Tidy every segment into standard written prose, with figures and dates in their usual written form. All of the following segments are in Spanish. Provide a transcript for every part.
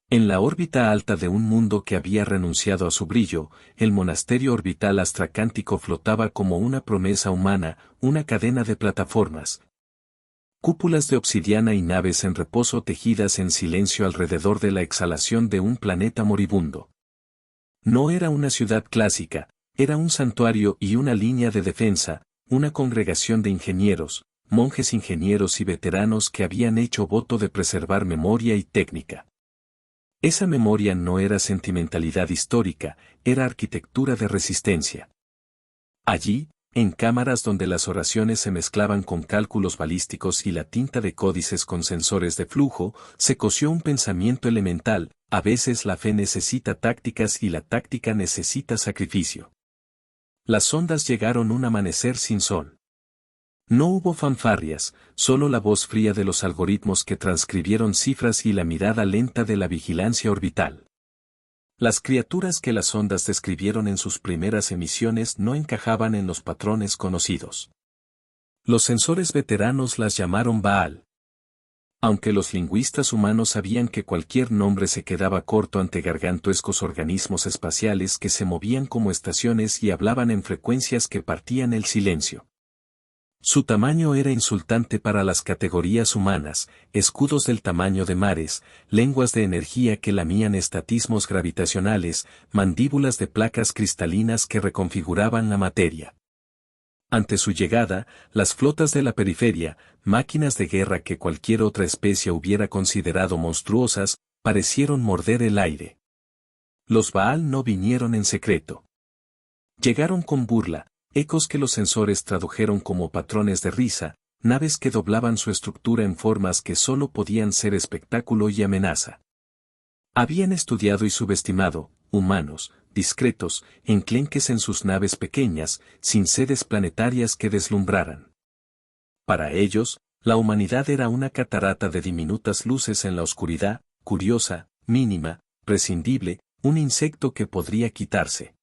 En la órbita alta de un mundo que había renunciado a su brillo, el monasterio orbital astracántico flotaba como una promesa humana, una cadena de plataformas, cúpulas de obsidiana y naves en reposo tejidas en silencio alrededor de la exhalación de un planeta moribundo. No era una ciudad clásica, era un santuario y una línea de defensa, una congregación de ingenieros, monjes ingenieros y veteranos que habían hecho voto de preservar memoria y técnica. Esa memoria no era sentimentalidad histórica, era arquitectura de resistencia. Allí, en cámaras donde las oraciones se mezclaban con cálculos balísticos y la tinta de códices con sensores de flujo, se coció un pensamiento elemental: a veces la fe necesita tácticas y la táctica necesita sacrificio. Las sondas llegaron un amanecer sin sol. No hubo fanfarrias, solo la voz fría de los algoritmos que transcribieron cifras y la mirada lenta de la vigilancia orbital. Las criaturas que las ondas describieron en sus primeras emisiones no encajaban en los patrones conocidos. Los sensores veteranos las llamaron Baal. Aunque los lingüistas humanos sabían que cualquier nombre se quedaba corto ante gargantuescos organismos espaciales que se movían como estaciones y hablaban en frecuencias que partían el silencio. Su tamaño era insultante para las categorías humanas: escudos del tamaño de mares, lenguas de energía que lamían estatismos gravitacionales, mandíbulas de placas cristalinas que reconfiguraban la materia. Ante su llegada, las flotas de la periferia, máquinas de guerra que cualquier otra especie hubiera considerado monstruosas, parecieron morder el aire. Los Baal no vinieron en secreto. Llegaron con burla, ecos que los sensores tradujeron como patrones de risa, naves que doblaban su estructura en formas que solo podían ser espectáculo y amenaza. Habían estudiado y subestimado, humanos, discretos, enclenques en sus naves pequeñas, sin sedes planetarias que deslumbraran. Para ellos, la humanidad era una catarata de diminutas luces en la oscuridad, curiosa, mínima, prescindible, un insecto que podría quitarse.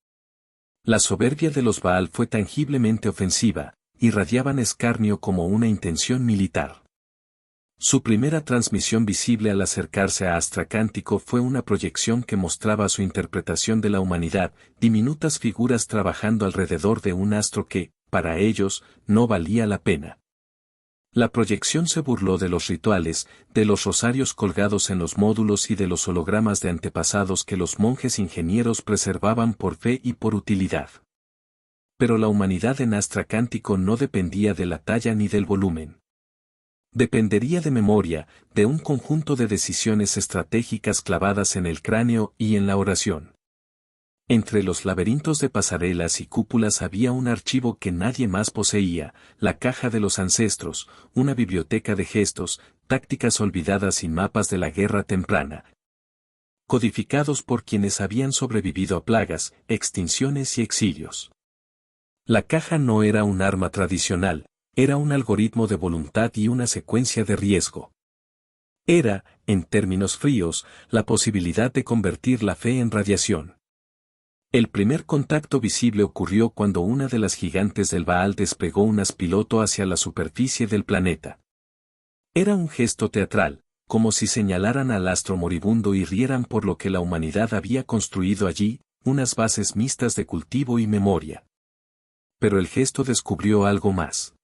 La soberbia de los Baal fue tangiblemente ofensiva, irradiaban escarnio como una intención militar. Su primera transmisión visible al acercarse a Astracántico fue una proyección que mostraba su interpretación de la humanidad: diminutas figuras trabajando alrededor de un astro que, para ellos, no valía la pena. La proyección se burló de los rituales, de los rosarios colgados en los módulos y de los hologramas de antepasados que los monjes ingenieros preservaban por fe y por utilidad. Pero la humanidad en Astracántico no dependía de la talla ni del volumen. Dependería de memoria, de un conjunto de decisiones estratégicas clavadas en el cráneo y en la oración. Entre los laberintos de pasarelas y cúpulas había un archivo que nadie más poseía: la caja de los ancestros, una biblioteca de gestos, tácticas olvidadas y mapas de la guerra temprana, codificados por quienes habían sobrevivido a plagas, extinciones y exilios. La caja no era un arma tradicional, era un algoritmo de voluntad y una secuencia de riesgo. Era, en términos fríos, la posibilidad de convertir la fe en radiación. El primer contacto visible ocurrió cuando una de las gigantes del Baal desplegó un piloto hacia la superficie del planeta. Era un gesto teatral, como si señalaran al astro moribundo y rieran por lo que la humanidad había construido allí, unas bases mixtas de cultivo y memoria. Pero el gesto descubrió algo más.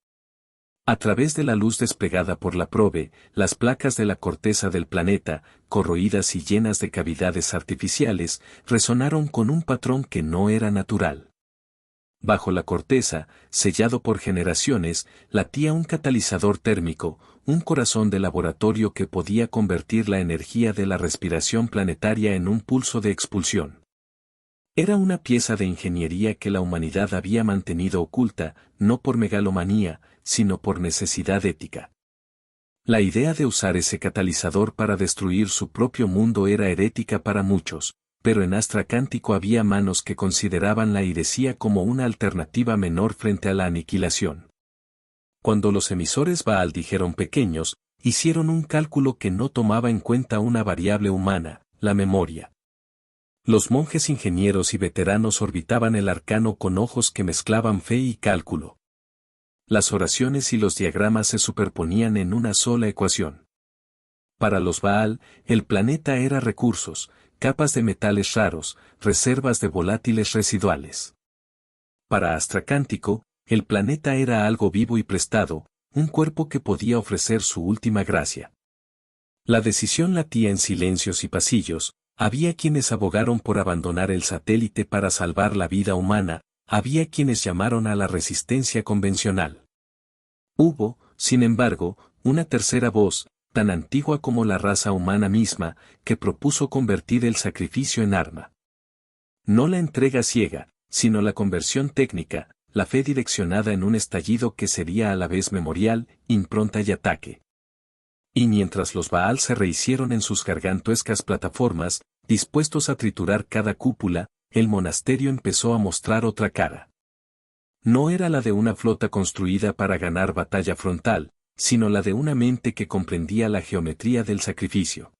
A través de la luz desplegada por la probe, las placas de la corteza del planeta, corroídas y llenas de cavidades artificiales, resonaron con un patrón que no era natural. Bajo la corteza, sellado por generaciones, latía un catalizador térmico, un corazón de laboratorio que podía convertir la energía de la respiración planetaria en un pulso de expulsión. Era una pieza de ingeniería que la humanidad había mantenido oculta, no por megalomanía, sino por necesidad ética. La idea de usar ese catalizador para destruir su propio mundo era herética para muchos, pero en Astracántico había manos que consideraban la heresía como una alternativa menor frente a la aniquilación. Cuando los emisores Baal dijeron pequeños, hicieron un cálculo que no tomaba en cuenta una variable humana: la memoria. Los monjes ingenieros y veteranos orbitaban el arcano con ojos que mezclaban fe y cálculo. Las oraciones y los diagramas se superponían en una sola ecuación. Para los Baal, el planeta era recursos, capas de metales raros, reservas de volátiles residuales. Para Astracántico, el planeta era algo vivo y prestado, un cuerpo que podía ofrecer su última gracia. La decisión latía en silencios y pasillos, había quienes abogaron por abandonar el satélite para salvar la vida humana, había quienes llamaron a la resistencia convencional. Hubo, sin embargo, una tercera voz, tan antigua como la raza humana misma, que propuso convertir el sacrificio en arma. No la entrega ciega, sino la conversión técnica, la fe direccionada en un estallido que sería a la vez memorial, impronta y ataque. Y mientras los Baal se rehicieron en sus gargantuescas plataformas, dispuestos a triturar cada cúpula, el monasterio empezó a mostrar otra cara. No era la de una flota construida para ganar batalla frontal, sino la de una mente que comprendía la geometría del sacrificio.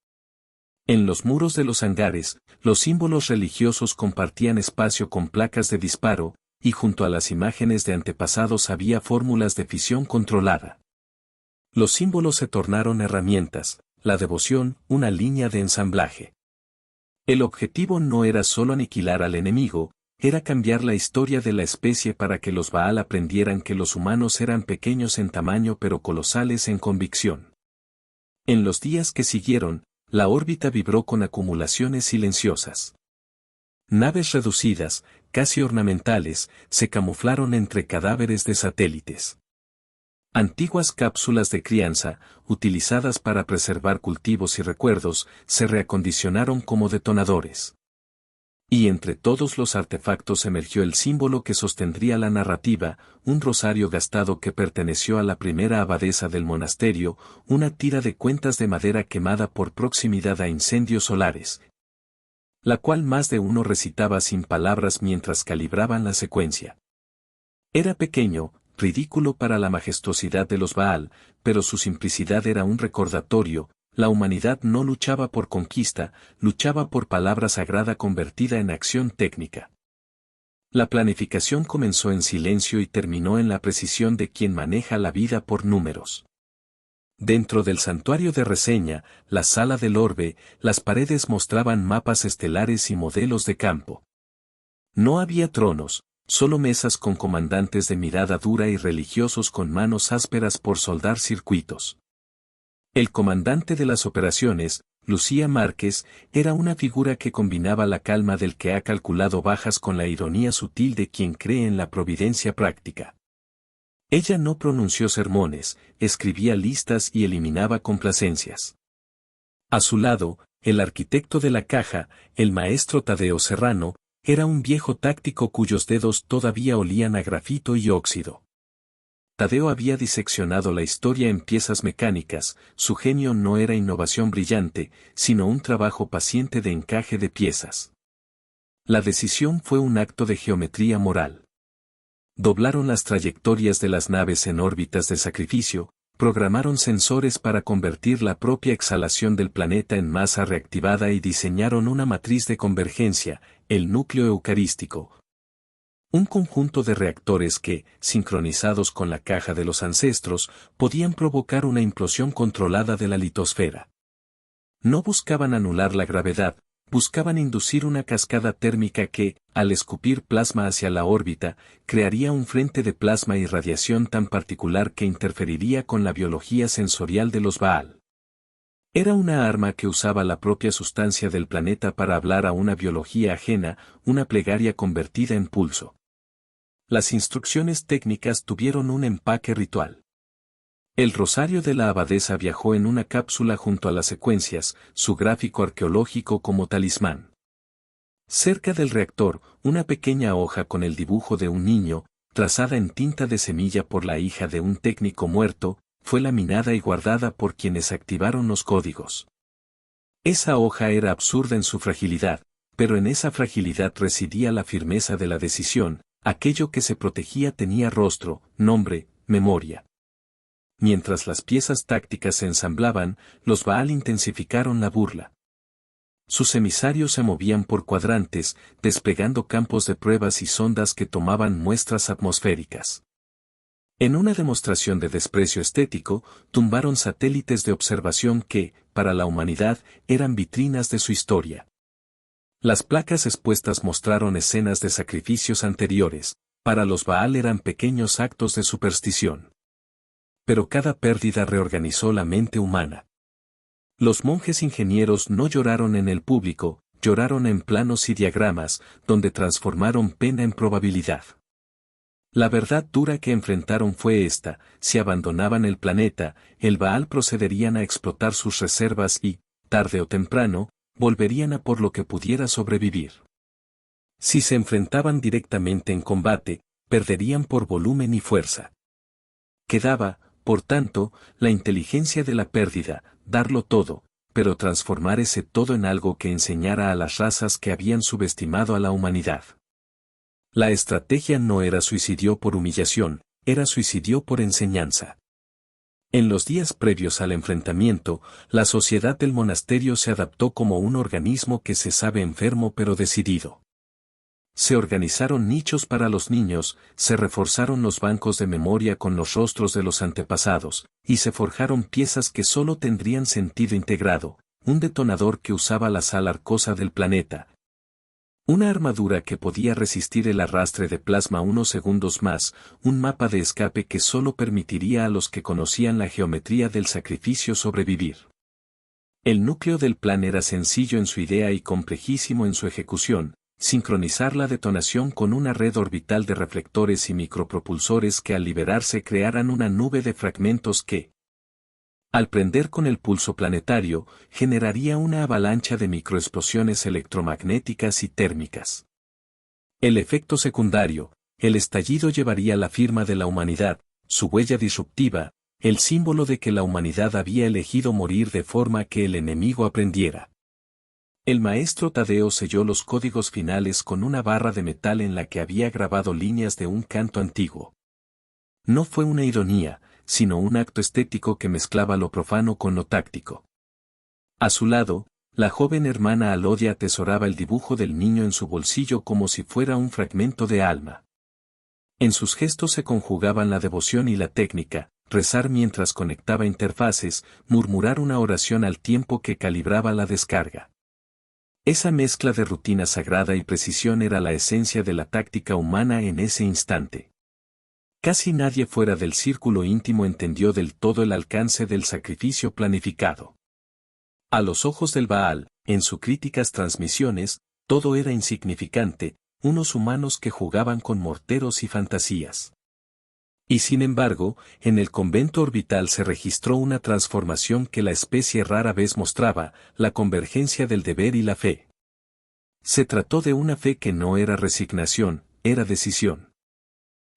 En los muros de los hangares, los símbolos religiosos compartían espacio con placas de disparo, y junto a las imágenes de antepasados había fórmulas de fisión controlada. Los símbolos se tornaron herramientas, la devoción, una línea de ensamblaje. El objetivo no era solo aniquilar al enemigo, era cambiar la historia de la especie para que los Baal aprendieran que los humanos eran pequeños en tamaño pero colosales en convicción. En los días que siguieron, la órbita vibró con acumulaciones silenciosas. Naves reducidas, casi ornamentales, se camuflaron entre cadáveres de satélites. Antiguas cápsulas de crianza, utilizadas para preservar cultivos y recuerdos, se reacondicionaron como detonadores. Y entre todos los artefactos emergió el símbolo que sostendría la narrativa, un rosario gastado que perteneció a la primera abadesa del monasterio, una tira de cuentas de madera quemada por proximidad a incendios solares, la cual más de uno recitaba sin palabras mientras calibraban la secuencia. Era pequeño, ridículo para la majestuosidad de los Baal, pero su simplicidad era un recordatorio. La humanidad no luchaba por conquista, luchaba por palabra sagrada convertida en acción técnica. La planificación comenzó en silencio y terminó en la precisión de quien maneja la vida por números. Dentro del santuario de reseña, la sala del orbe, las paredes mostraban mapas estelares y modelos de campo. No había tronos, solo mesas con comandantes de mirada dura y religiosos con manos ásperas por soldar circuitos. El comandante de las operaciones, Lucía Márquez, era una figura que combinaba la calma del que ha calculado bajas con la ironía sutil de quien cree en la providencia práctica. Ella no pronunció sermones, escribía listas y eliminaba complacencias. A su lado, el arquitecto de la caja, el maestro Tadeo Serrano, era un viejo táctico cuyos dedos todavía olían a grafito y óxido. Tadeo había diseccionado la historia en piezas mecánicas, su genio no era innovación brillante, sino un trabajo paciente de encaje de piezas. La decisión fue un acto de geometría moral. Doblaron las trayectorias de las naves en órbitas de sacrificio, programaron sensores para convertir la propia exhalación del planeta en masa reactivada y diseñaron una matriz de convergencia, el núcleo eucarístico. Un conjunto de reactores que, sincronizados con la caja de los ancestros, podían provocar una implosión controlada de la litosfera. No buscaban anular la gravedad, buscaban inducir una cascada térmica que, al escupir plasma hacia la órbita, crearía un frente de plasma y radiación tan particular que interferiría con la biología sensorial de los Baal. Era una arma que usaba la propia sustancia del planeta para hablar a una biología ajena, una plegaria convertida en pulso. Las instrucciones técnicas tuvieron un empaque ritual. El rosario de la abadesa viajó en una cápsula junto a las secuencias, su gráfico arqueológico como talismán. Cerca del reactor, una pequeña hoja con el dibujo de un niño, trazada en tinta de semilla por la hija de un técnico muerto, fue laminada y guardada por quienes activaron los códigos. Esa hoja era absurda en su fragilidad, pero en esa fragilidad residía la firmeza de la decisión, aquello que se protegía tenía rostro, nombre, memoria. Mientras las piezas tácticas se ensamblaban, los Baal intensificaron la burla. Sus emisarios se movían por cuadrantes, desplegando campos de pruebas y sondas que tomaban muestras atmosféricas. En una demostración de desprecio estético, tumbaron satélites de observación que, para la humanidad, eran vitrinas de su historia. Las placas expuestas mostraron escenas de sacrificios anteriores, para los Baal eran pequeños actos de superstición. Pero cada pérdida reorganizó la mente humana. Los monjes ingenieros no lloraron en el público, lloraron en planos y diagramas, donde transformaron pena en probabilidad. La verdad dura que enfrentaron fue esta: si abandonaban el planeta, el Baal procederían a explotar sus reservas y, tarde o temprano, volverían a por lo que pudiera sobrevivir. Si se enfrentaban directamente en combate, perderían por volumen y fuerza. Quedaba, por tanto, la inteligencia de la pérdida, darlo todo, pero transformar ese todo en algo que enseñara a las razas que habían subestimado a la humanidad. La estrategia no era suicidio por humillación, era suicidio por enseñanza. En los días previos al enfrentamiento, la sociedad del monasterio se adaptó como un organismo que se sabe enfermo pero decidido. Se organizaron nichos para los niños, se reforzaron los bancos de memoria con los rostros de los antepasados, y se forjaron piezas que solo tendrían sentido integrado, un detonador que usaba la sal arcosa del planeta. Una armadura que podía resistir el arrastre de plasma unos segundos más, un mapa de escape que solo permitiría a los que conocían la geometría del sacrificio sobrevivir. El núcleo del plan era sencillo en su idea y complejísimo en su ejecución: sincronizar la detonación con una red orbital de reflectores y micropropulsores que al liberarse crearan una nube de fragmentos que, al prender con el pulso planetario, generaría una avalancha de microexplosiones electromagnéticas y térmicas. El efecto secundario, el estallido llevaría la firma de la humanidad, su huella disruptiva, el símbolo de que la humanidad había elegido morir de forma que el enemigo aprendiera. El maestro Tadeo selló los códigos finales con una barra de metal en la que había grabado líneas de un canto antiguo. No fue una ironía, sino un acto estético que mezclaba lo profano con lo táctico. A su lado, la joven hermana Alodia atesoraba el dibujo del niño en su bolsillo como si fuera un fragmento de alma. En sus gestos se conjugaban la devoción y la técnica: rezar mientras conectaba interfaces, murmurar una oración al tiempo que calibraba la descarga. Esa mezcla de rutina sagrada y precisión era la esencia de la táctica humana en ese instante. Casi nadie fuera del círculo íntimo entendió del todo el alcance del sacrificio planificado. A los ojos del Baal, en sus críticas transmisiones, todo era insignificante, unos humanos que jugaban con morteros y fantasías. Y sin embargo, en el convento orbital se registró una transformación que la especie rara vez mostraba: la convergencia del deber y la fe. Se trató de una fe que no era resignación, era decisión.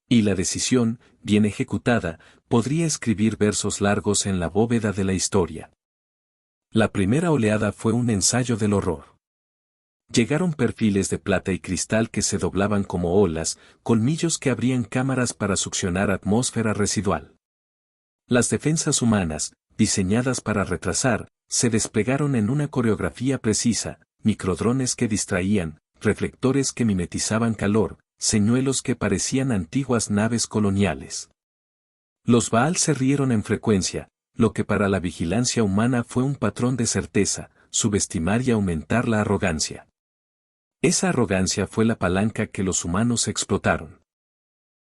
Y la decisión, bien ejecutada, podría escribir versos largos en la bóveda de la historia. La primera oleada fue un ensayo del horror. Llegaron perfiles de plata y cristal que se doblaban como olas, colmillos que abrían cámaras para succionar atmósfera residual. Las defensas humanas, diseñadas para retrasar, se desplegaron en una coreografía precisa: microdrones que distraían, reflectores que mimetizaban calor, señuelos que parecían antiguas naves coloniales. Los Baal se rieron en frecuencia, lo que para la vigilancia humana fue un patrón de certeza: subestimar y aumentar la arrogancia. Esa arrogancia fue la palanca que los humanos explotaron.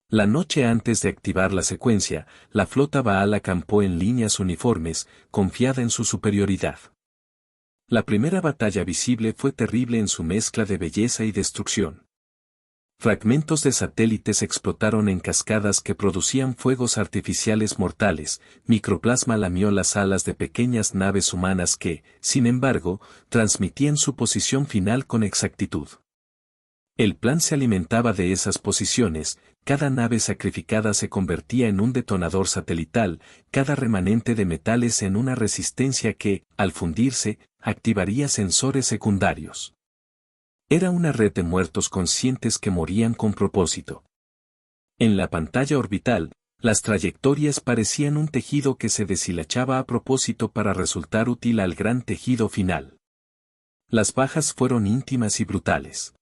La noche antes de activar la secuencia, la flota Baal acampó en líneas uniformes, confiada en su superioridad. La primera batalla visible fue terrible en su mezcla de belleza y destrucción. Fragmentos de satélites explotaron en cascadas que producían fuegos artificiales mortales, microplasma lamió las alas de pequeñas naves humanas que, sin embargo, transmitían su posición final con exactitud. El plan se alimentaba de esas posiciones: cada nave sacrificada se convertía en un detonador satelital, cada remanente de metales en una resistencia que, al fundirse, activaría sensores secundarios. Era una red de muertos conscientes que morían con propósito. En la pantalla orbital, las trayectorias parecían un tejido que se deshilachaba a propósito para resultar útil al gran tejido final. Las bajas fueron íntimas y brutales.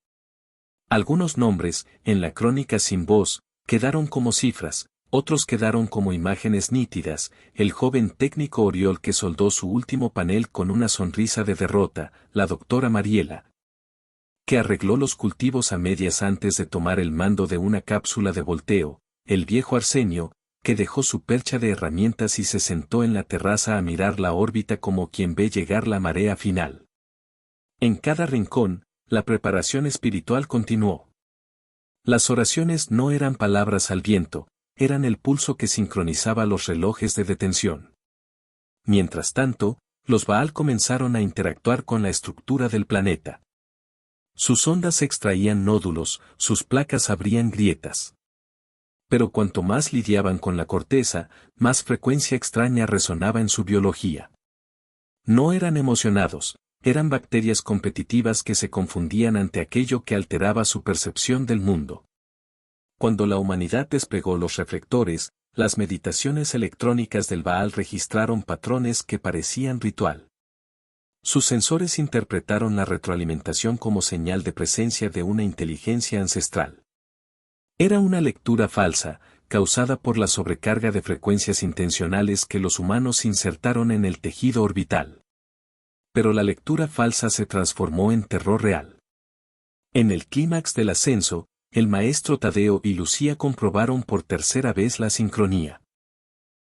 Algunos nombres, en la crónica sin voz, quedaron como cifras: Otros quedaron como imágenes nítidas, el joven técnico Oriol que soldó su último panel con una sonrisa de derrota, la doctora Mariela, que arregló los cultivos a medias antes de tomar el mando de una cápsula de volteo, el viejo Arsenio, que dejó su percha de herramientas y se sentó en la terraza a mirar la órbita como quien ve llegar la marea final. En cada rincón, la preparación espiritual continuó. Las oraciones no eran palabras al viento, eran el pulso que sincronizaba los relojes de detención. Mientras tanto, los Baal comenzaron a interactuar con la estructura del planeta. Sus ondas extraían nódulos, sus placas abrían grietas. Pero cuanto más lidiaban con la corteza, más frecuencia extraña resonaba en su biología. No eran emocionados, eran bacterias competitivas que se confundían ante aquello que alteraba su percepción del mundo. Cuando la humanidad desplegó los reflectores, las meditaciones electrónicas del Baal registraron patrones que parecían ritual. Sus sensores interpretaron la retroalimentación como señal de presencia de una inteligencia ancestral. Era una lectura falsa, causada por la sobrecarga de frecuencias intencionales que los humanos insertaron en el tejido orbital. Pero la lectura falsa se transformó en terror real. En el clímax del ascenso, el maestro Tadeo y Lucía comprobaron por tercera vez la sincronía.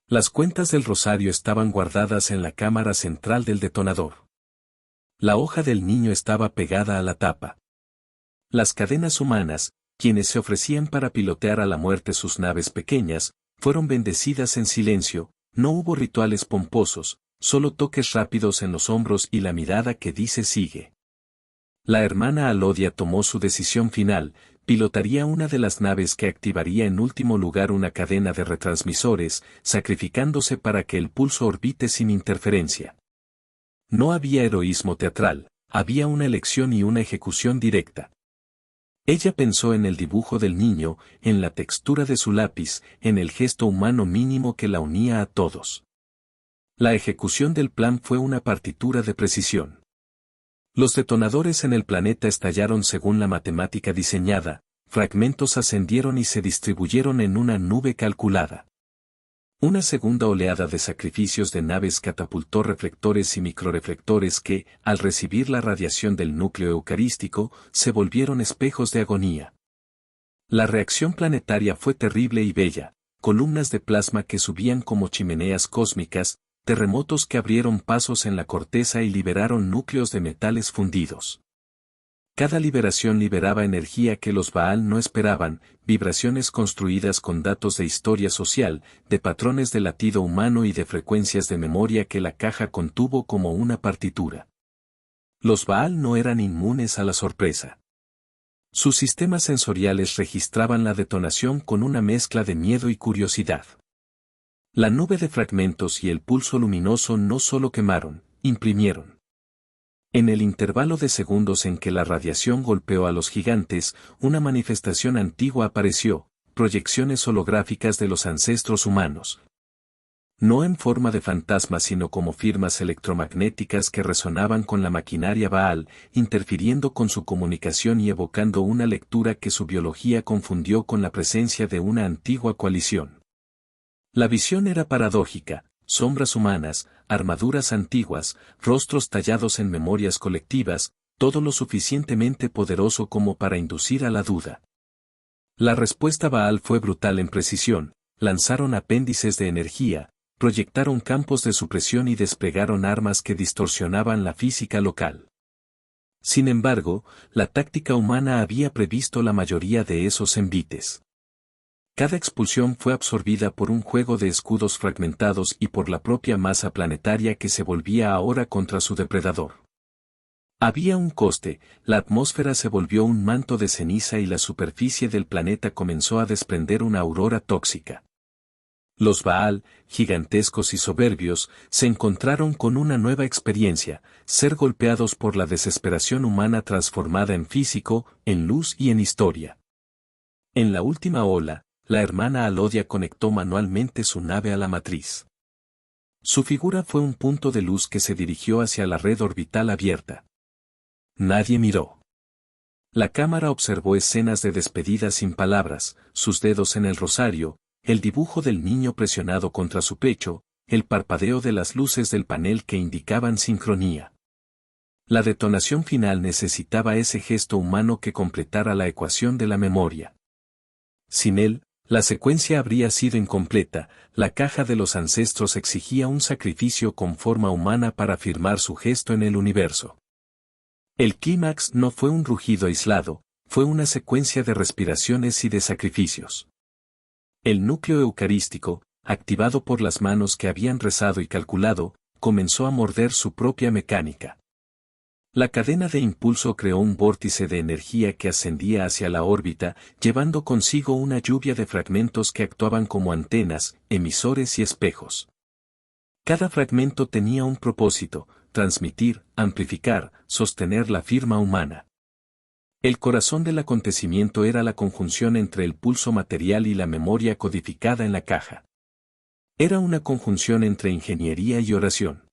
Las cuentas del rosario estaban guardadas en la cámara central del detonador. La hoja del niño estaba pegada a la tapa. Las cadenas humanas, quienes se ofrecían para pilotear a la muerte sus naves pequeñas, fueron bendecidas en silencio, no hubo rituales pomposos, solo toques rápidos en los hombros y la mirada que dice sigue. La hermana Alodia tomó su decisión final, pilotaría una de las naves que activaría en último lugar una cadena de retransmisores, sacrificándose para que el pulso orbite sin interferencia. No había heroísmo teatral, había una elección y una ejecución directa. Ella pensó en el dibujo del niño, en la textura de su lápiz, en el gesto humano mínimo que la unía a todos. La ejecución del plan fue una partitura de precisión. Los detonadores en el planeta estallaron según la matemática diseñada, fragmentos ascendieron y se distribuyeron en una nube calculada. Una segunda oleada de sacrificios de naves catapultó reflectores y microreflectores que, al recibir la radiación del núcleo eucarístico, se volvieron espejos de agonía. La reacción planetaria fue terrible y bella, columnas de plasma que subían como chimeneas cósmicas, terremotos que abrieron pasos en la corteza y liberaron núcleos de metales fundidos. Cada liberación liberaba energía que los Baal no esperaban, vibraciones construidas con datos de historia social, de patrones de latido humano y de frecuencias de memoria que la caja contuvo como una partitura. Los Baal no eran inmunes a la sorpresa. Sus sistemas sensoriales registraban la detonación con una mezcla de miedo y curiosidad. La nube de fragmentos y el pulso luminoso no solo quemaron, imprimieron. En el intervalo de segundos en que la radiación golpeó a los gigantes, una manifestación antigua apareció, proyecciones holográficas de los ancestros humanos. No en forma de fantasmas sino como firmas electromagnéticas que resonaban con la maquinaria Baal, interfiriendo con su comunicación y evocando una lectura que su biología confundió con la presencia de una antigua coalición. La visión era paradójica, sombras humanas, armaduras antiguas, rostros tallados en memorias colectivas, todo lo suficientemente poderoso como para inducir a la duda. La respuesta Baal fue brutal en precisión, lanzaron apéndices de energía, proyectaron campos de supresión y desplegaron armas que distorsionaban la física local. Sin embargo, la táctica humana había previsto la mayoría de esos envites. Cada expulsión fue absorbida por un juego de escudos fragmentados y por la propia masa planetaria que se volvía ahora contra su depredador. Había un coste, la atmósfera se volvió un manto de ceniza y la superficie del planeta comenzó a desprender una aurora tóxica. Los Baal, gigantescos y soberbios, se encontraron con una nueva experiencia, ser golpeados por la desesperación humana transformada en físico, en luz y en historia. En la última ola, la hermana Alodia conectó manualmente su nave a la matriz. Su figura fue un punto de luz que se dirigió hacia la red orbital abierta. Nadie miró. La cámara observó escenas de despedida sin palabras, sus dedos en el rosario, el dibujo del niño presionado contra su pecho, el parpadeo de las luces del panel que indicaban sincronía. La detonación final necesitaba ese gesto humano que completara la ecuación de la memoria. Sin él, la secuencia habría sido incompleta. La caja de los ancestros exigía un sacrificio con forma humana para firmar su gesto en el universo. El clímax no fue un rugido aislado, fue una secuencia de respiraciones y de sacrificios. El núcleo eucarístico, activado por las manos que habían rezado y calculado, comenzó a morder su propia mecánica. La cadena de impulso creó un vórtice de energía que ascendía hacia la órbita, llevando consigo una lluvia de fragmentos que actuaban como antenas, emisores y espejos. Cada fragmento tenía un propósito: transmitir, amplificar, sostener la firma humana. El corazón del acontecimiento era la conjunción entre el pulso material y la memoria codificada en la caja. Era una conjunción entre ingeniería y oración.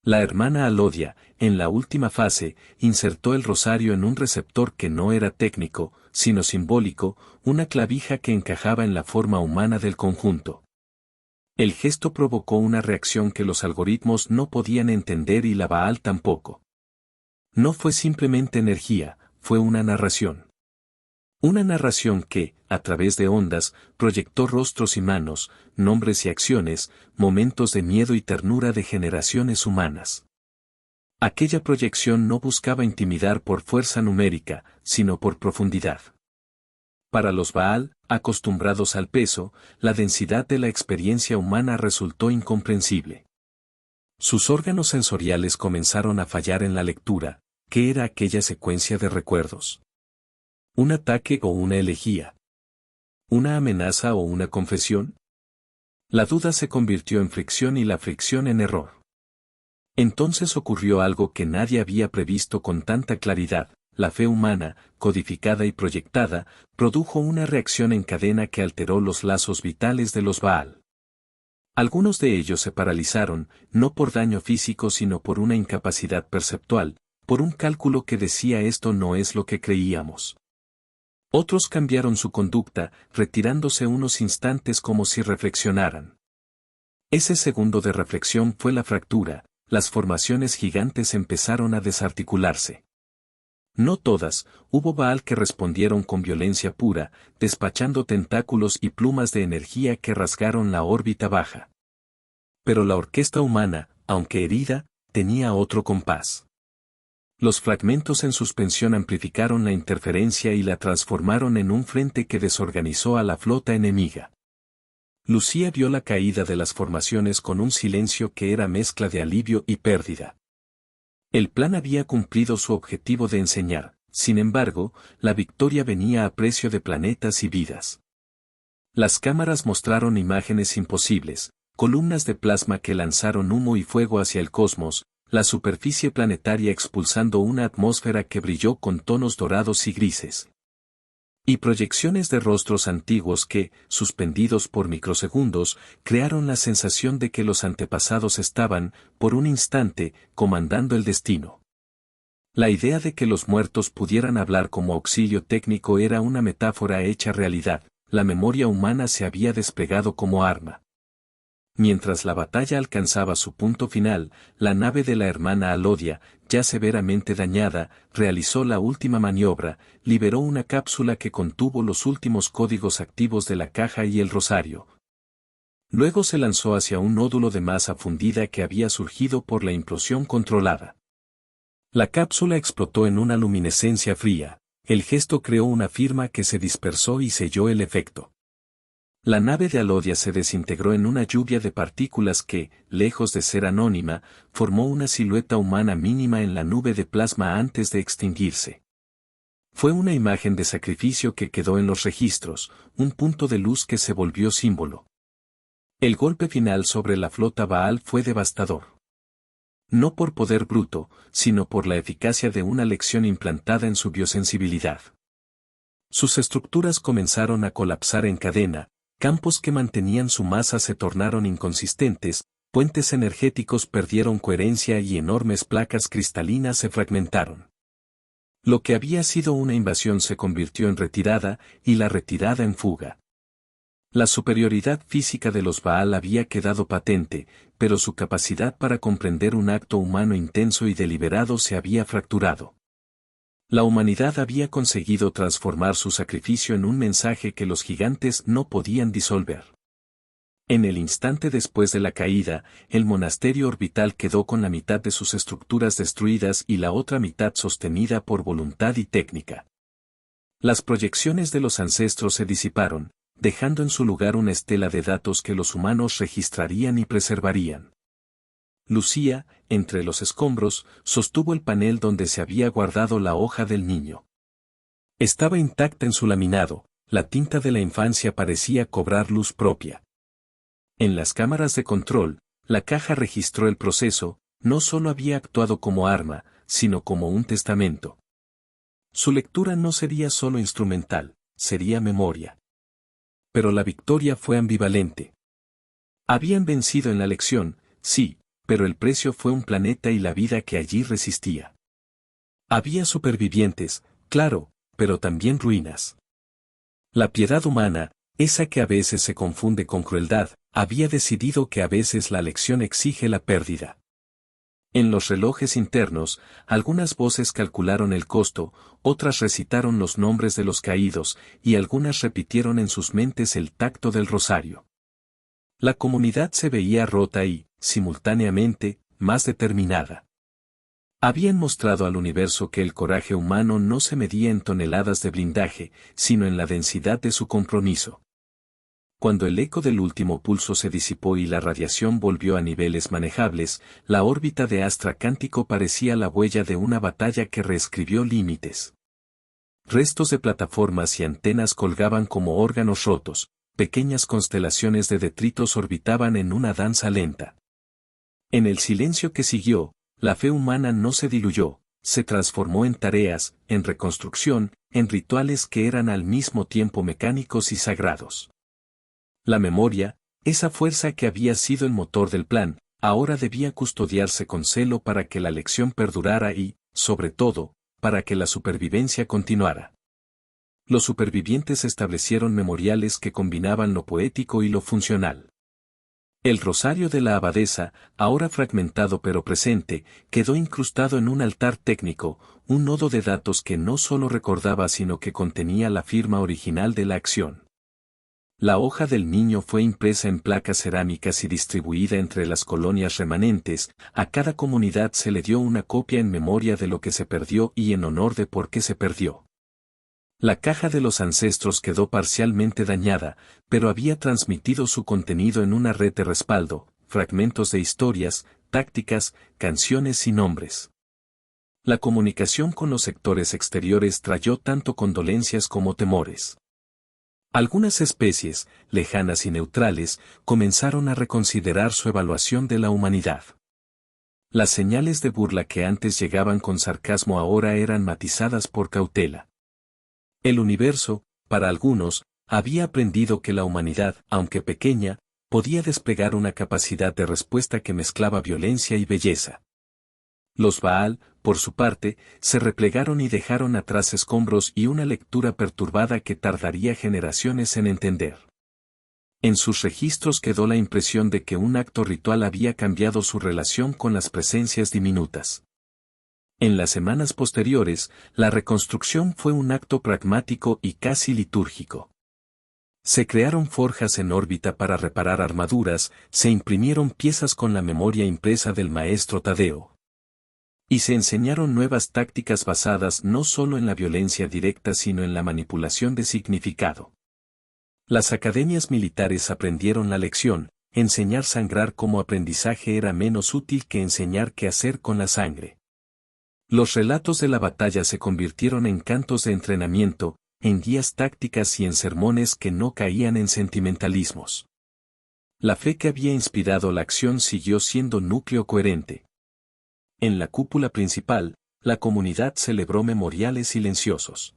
La hermana Alodia, en la última fase, insertó el rosario en un receptor que no era técnico, sino simbólico, una clavija que encajaba en la forma humana del conjunto. El gesto provocó una reacción que los algoritmos no podían entender y la Baal tampoco. No fue simplemente energía, fue una narración. Una narración que, a través de ondas, proyectó rostros y manos, nombres y acciones, momentos de miedo y ternura de generaciones humanas. Aquella proyección no buscaba intimidar por fuerza numérica, sino por profundidad. Para los Baal, acostumbrados al peso, la densidad de la experiencia humana resultó incomprensible. Sus órganos sensoriales comenzaron a fallar en la lectura. ¿Qué era aquella secuencia de recuerdos? ¿Un ataque o una elegía? ¿Una amenaza o una confesión? La duda se convirtió en fricción y la fricción en error. Entonces ocurrió algo que nadie había previsto con tanta claridad: la fe humana, codificada y proyectada, produjo una reacción en cadena que alteró los lazos vitales de los Baal. Algunos de ellos se paralizaron, no por daño físico sino por una incapacidad perceptual, por un cálculo que decía: esto no es lo que creíamos. Otros cambiaron su conducta, retirándose unos instantes como si reflexionaran. Ese segundo de reflexión fue la fractura: las formaciones gigantes empezaron a desarticularse. No todas, hubo Baal que respondieron con violencia pura, despachando tentáculos y plumas de energía que rasgaron la órbita baja. Pero la orquesta humana, aunque herida, tenía otro compás. Los fragmentos en suspensión amplificaron la interferencia y la transformaron en un frente que desorganizó a la flota enemiga. Lucía vio la caída de las formaciones con un silencio que era mezcla de alivio y pérdida. El plan había cumplido su objetivo de enseñar, sin embargo, la victoria venía a precio de planetas y vidas. Las cámaras mostraron imágenes imposibles, columnas de plasma que lanzaron humo y fuego hacia el cosmos, la superficie planetaria expulsando una atmósfera que brilló con tonos dorados y grises. Y proyecciones de rostros antiguos que, suspendidos por microsegundos, crearon la sensación de que los antepasados estaban, por un instante, comandando el destino. La idea de que los muertos pudieran hablar como auxilio técnico era una metáfora hecha realidad: la memoria humana se había desplegado como arma. Mientras la batalla alcanzaba su punto final, la nave de la hermana Alodia, ya severamente dañada, realizó la última maniobra, liberó una cápsula que contuvo los últimos códigos activos de la caja y el rosario. Luego se lanzó hacia un nódulo de masa fundida que había surgido por la implosión controlada. La cápsula explotó en una luminescencia fría, el gesto creó una firma que se dispersó y selló el efecto. La nave de Alodia se desintegró en una lluvia de partículas que, lejos de ser anónima, formó una silueta humana mínima en la nube de plasma antes de extinguirse. Fue una imagen de sacrificio que quedó en los registros, un punto de luz que se volvió símbolo. El golpe final sobre la flota Baal fue devastador. No por poder bruto, sino por la eficacia de una lección implantada en su biosensibilidad. Sus estructuras comenzaron a colapsar en cadena. Campos que mantenían su masa se tornaron inconsistentes, puentes energéticos perdieron coherencia y enormes placas cristalinas se fragmentaron. Lo que había sido una invasión se convirtió en retirada, y la retirada en fuga. La superioridad física de los Baal había quedado patente, pero su capacidad para comprender un acto humano intenso y deliberado se había fracturado. La humanidad había conseguido transformar su sacrificio en un mensaje que los gigantes no podían disolver. En el instante después de la caída, el monasterio orbital quedó con la mitad de sus estructuras destruidas y la otra mitad sostenida por voluntad y técnica. Las proyecciones de los ancestros se disiparon, dejando en su lugar una estela de datos que los humanos registrarían y preservarían. Lucía, entre los escombros, sostuvo el panel donde se había guardado la hoja del niño. Estaba intacta en su laminado, la tinta de la infancia parecía cobrar luz propia. En las cámaras de control, la caja registró el proceso, no solo había actuado como arma, sino como un testamento. Su lectura no sería solo instrumental, sería memoria. Pero la victoria fue ambivalente. Habían vencido en la elección, sí, pero el precio fue un planeta y la vida que allí resistía. Había supervivientes, claro, pero también ruinas. La piedad humana, esa que a veces se confunde con crueldad, había decidido que a veces la elección exige la pérdida. En los relojes internos, algunas voces calcularon el costo, otras recitaron los nombres de los caídos, y algunas repitieron en sus mentes el tacto del rosario. La comunidad se veía rota y, simultáneamente, más determinada. Habían mostrado al universo que el coraje humano no se medía en toneladas de blindaje, sino en la densidad de su compromiso. Cuando el eco del último pulso se disipó y la radiación volvió a niveles manejables, la órbita de Astra Cántico parecía la huella de una batalla que reescribió límites. Restos de plataformas y antenas colgaban como órganos rotos, pequeñas constelaciones de detritos orbitaban en una danza lenta. En el silencio que siguió, la fe humana no se diluyó, se transformó en tareas, en reconstrucción, en rituales que eran al mismo tiempo mecánicos y sagrados. La memoria, esa fuerza que había sido el motor del plan, ahora debía custodiarse con celo para que la lección perdurara y, sobre todo, para que la supervivencia continuara. Los supervivientes establecieron memoriales que combinaban lo poético y lo funcional. El rosario de la abadesa, ahora fragmentado pero presente, quedó incrustado en un altar técnico, un nodo de datos que no solo recordaba sino que contenía la firma original de la acción. La hoja del niño fue impresa en placas cerámicas y distribuida entre las colonias remanentes, a cada comunidad se le dio una copia en memoria de lo que se perdió y en honor de por qué se perdió. La caja de los ancestros quedó parcialmente dañada, pero había transmitido su contenido en una red de respaldo, fragmentos de historias, tácticas, canciones y nombres. La comunicación con los sectores exteriores trayó tanto condolencias como temores. Algunas especies, lejanas y neutrales, comenzaron a reconsiderar su evaluación de la humanidad. Las señales de burla que antes llegaban con sarcasmo ahora eran matizadas por cautela. El universo, para algunos, había aprendido que la humanidad, aunque pequeña, podía desplegar una capacidad de respuesta que mezclaba violencia y belleza. Los Baal, por su parte, se replegaron y dejaron atrás escombros y una lectura perturbada que tardaría generaciones en entender. En sus registros quedó la impresión de que un acto ritual había cambiado su relación con las presencias diminutas. En las semanas posteriores, la reconstrucción fue un acto pragmático y casi litúrgico. Se crearon forjas en órbita para reparar armaduras, se imprimieron piezas con la memoria impresa del maestro Tadeo. Y se enseñaron nuevas tácticas basadas no solo en la violencia directa sino en la manipulación de significado. Las academias militares aprendieron la lección, enseñar sangrar como aprendizaje era menos útil que enseñar qué hacer con la sangre. Los relatos de la batalla se convirtieron en cantos de entrenamiento, en guías tácticas y en sermones que no caían en sentimentalismos. La fe que había inspirado la acción siguió siendo núcleo coherente. En la cúpula principal, la comunidad celebró memoriales silenciosos.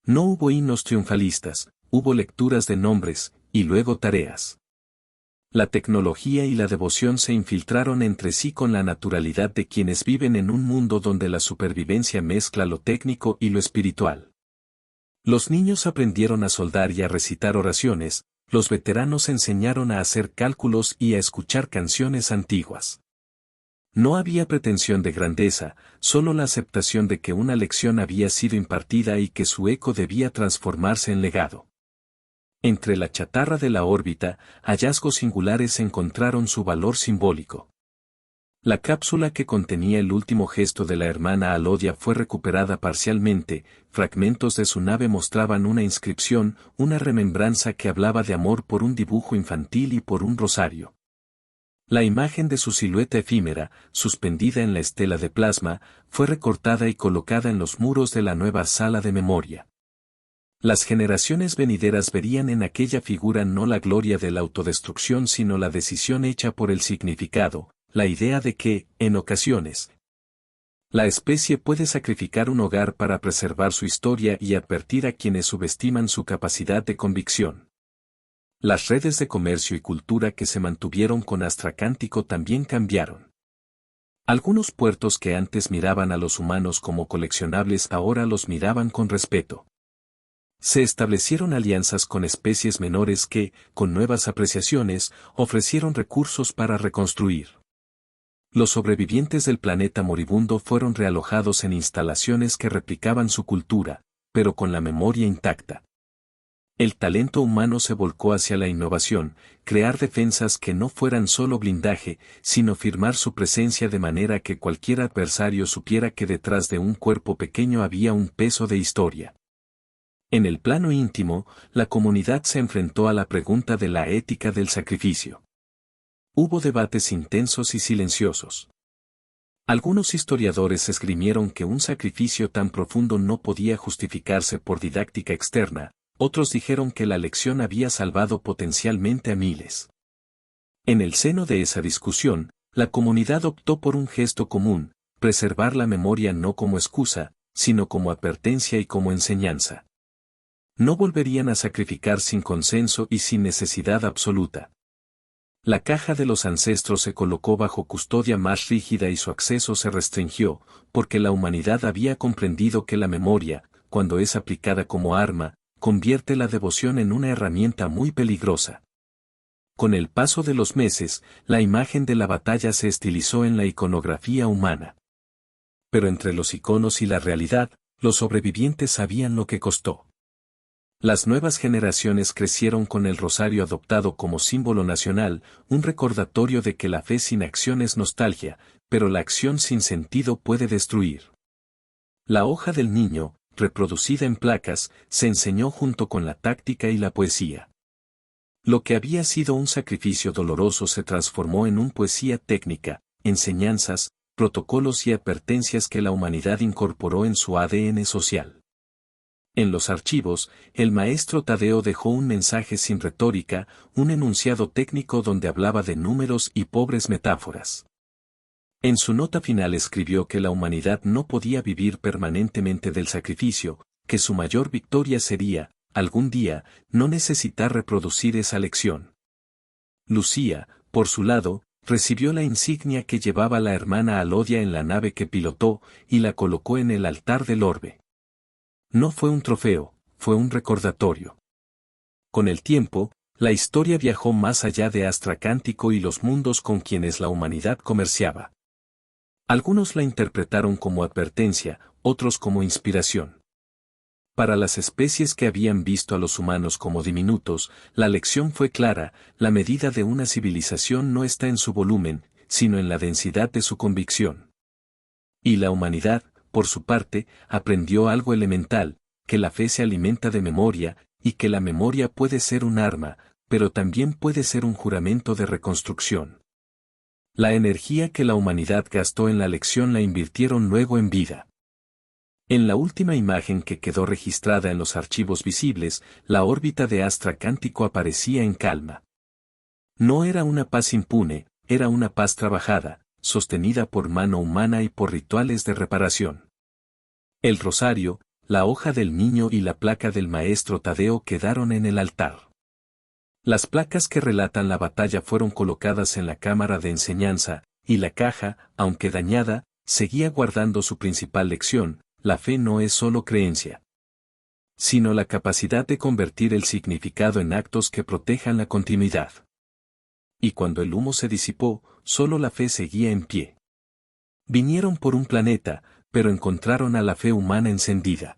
No hubo himnos triunfalistas, hubo lecturas de nombres, y luego tareas. La tecnología y la devoción se infiltraron entre sí con la naturalidad de quienes viven en un mundo donde la supervivencia mezcla lo técnico y lo espiritual. Los niños aprendieron a soldar y a recitar oraciones, los veteranos enseñaron a hacer cálculos y a escuchar canciones antiguas. No había pretensión de grandeza, solo la aceptación de que una lección había sido impartida y que su eco debía transformarse en legado. Entre la chatarra de la órbita, hallazgos singulares encontraron su valor simbólico. La cápsula que contenía el último gesto de la hermana Alodia fue recuperada parcialmente, fragmentos de su nave mostraban una inscripción, una remembranza que hablaba de amor por un dibujo infantil y por un rosario. La imagen de su silueta efímera, suspendida en la estela de plasma, fue recortada y colocada en los muros de la nueva sala de memoria. Las generaciones venideras verían en aquella figura no la gloria de la autodestrucción sino la decisión hecha por el significado, la idea de que, en ocasiones, la especie puede sacrificar un hogar para preservar su historia y advertir a quienes subestiman su capacidad de convicción. Las redes de comercio y cultura que se mantuvieron con Astracántico también cambiaron. Algunos puertos que antes miraban a los humanos como coleccionables ahora los miraban con respeto. Se establecieron alianzas con especies menores que, con nuevas apreciaciones, ofrecieron recursos para reconstruir. Los sobrevivientes del planeta moribundo fueron realojados en instalaciones que replicaban su cultura, pero con la memoria intacta. El talento humano se volcó hacia la innovación, crear defensas que no fueran solo blindaje, sino firmar su presencia de manera que cualquier adversario supiera que detrás de un cuerpo pequeño había un peso de historia. En el plano íntimo, la comunidad se enfrentó a la pregunta de la ética del sacrificio. Hubo debates intensos y silenciosos. Algunos historiadores esgrimieron que un sacrificio tan profundo no podía justificarse por didáctica externa, otros dijeron que la lección había salvado potencialmente a miles. En el seno de esa discusión, la comunidad optó por un gesto común, preservar la memoria no como excusa, sino como advertencia y como enseñanza. No volverían a sacrificar sin consenso y sin necesidad absoluta. La caja de los ancestros se colocó bajo custodia más rígida y su acceso se restringió, porque la humanidad había comprendido que la memoria, cuando es aplicada como arma, convierte la devoción en una herramienta muy peligrosa. Con el paso de los meses, la imagen de la batalla se estilizó en la iconografía humana. Pero entre los iconos y la realidad, los sobrevivientes sabían lo que costó. Las nuevas generaciones crecieron con el rosario adoptado como símbolo nacional, un recordatorio de que la fe sin acción es nostalgia, pero la acción sin sentido puede destruir. La hoja del niño, reproducida en placas, se enseñó junto con la táctica y la poesía. Lo que había sido un sacrificio doloroso se transformó en una poesía técnica, enseñanzas, protocolos y advertencias que la humanidad incorporó en su ADN social. En los archivos, el maestro Tadeo dejó un mensaje sin retórica, un enunciado técnico donde hablaba de números y pobres metáforas. En su nota final escribió que la humanidad no podía vivir permanentemente del sacrificio, que su mayor victoria sería, algún día, no necesitar reproducir esa lección. Lucía, por su lado, recibió la insignia que llevaba la hermana Alodia en la nave que pilotó, y la colocó en el altar del orbe. No fue un trofeo, fue un recordatorio. Con el tiempo, la historia viajó más allá de Astracántico y los mundos con quienes la humanidad comerciaba. Algunos la interpretaron como advertencia, otros como inspiración. Para las especies que habían visto a los humanos como diminutos, la lección fue clara: la medida de una civilización no está en su volumen, sino en la densidad de su convicción. Y la humanidad, por su parte, aprendió algo elemental, que la fe se alimenta de memoria, y que la memoria puede ser un arma, pero también puede ser un juramento de reconstrucción. La energía que la humanidad gastó en la lección la invirtieron luego en vida. En la última imagen que quedó registrada en los archivos visibles, la órbita de Astracántico aparecía en calma. No era una paz impune, era una paz trabajada, sostenida por mano humana y por rituales de reparación. El rosario, la hoja del niño y la placa del maestro Tadeo quedaron en el altar. Las placas que relatan la batalla fueron colocadas en la cámara de enseñanza, y la caja, aunque dañada, seguía guardando su principal lección: la fe no es solo creencia. sino la capacidad de convertir el significado en actos que protejan la continuidad. Y cuando el humo se disipó, solo la fe seguía en pie. Vinieron por un planeta, pero encontraron a la fe humana encendida.